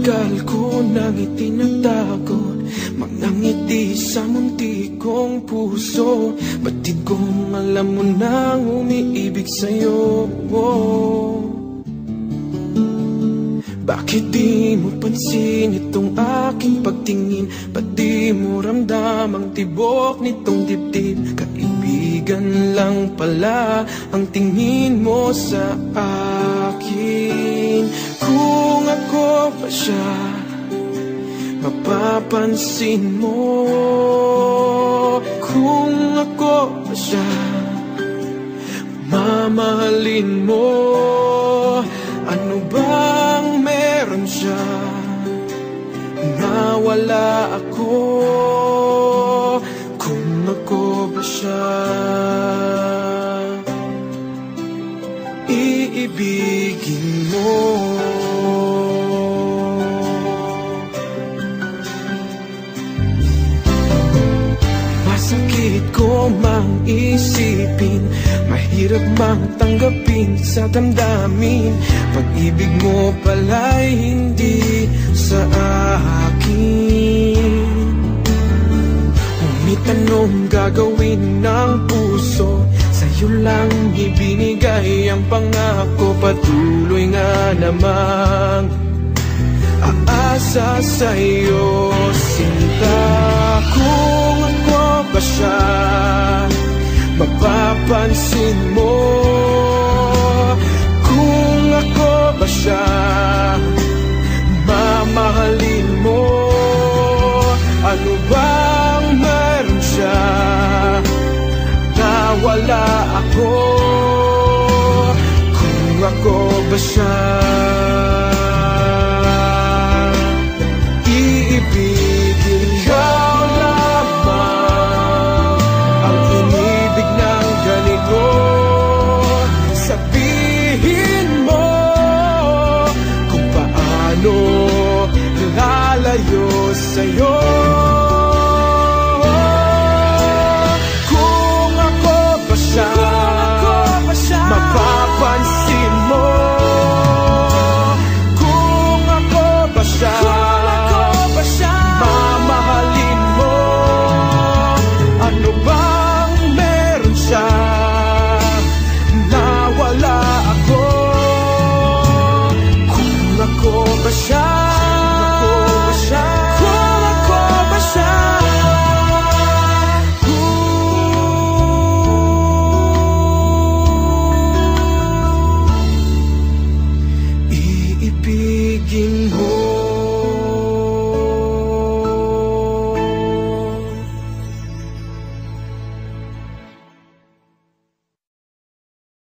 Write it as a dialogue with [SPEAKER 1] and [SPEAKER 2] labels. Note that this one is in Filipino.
[SPEAKER 1] tagal ko nang itinatago mga ngiti sa munti kong puso. Batid kong alam mo nang umiibig sa'yo. Bakit di mo pansin itong aking pagtingin? Ba't di mo ramdam ang tibok nitong dibdib? Kaibigan lang pala ang tingin mo sa akin. Kung ako pa siya, mapapansin mo. Kung ako pa siya, mamahalin mo. Ano bang meron siya na wala ako? Kung ako ba siya, iibigin mo. Masakit ko mang isipin, mahirap mang tanggapin sa damdamin. Pag-ibig mo pala'y hindi sa akin. Humitanong gagawin ng puso, sa'yo lang ibinigay ang pangako. Patuloy nga namang aasa sa'yo, sinta. Kung ako ba siya, mapapansin mo. Kung ako ba siya, mamahalin mo. Ano bang meron siya na wala ako? Kung ako ba siya, iibigin ikaw lamang ang inibig ng ganito. Sabihin mo kung paano lalayo sa'yo. Kung ako ba siya, mapapansin mo. Kung ako ba siya, mamahalin mo. Ano bang meron siya na wala ako? Kung ako ba siya,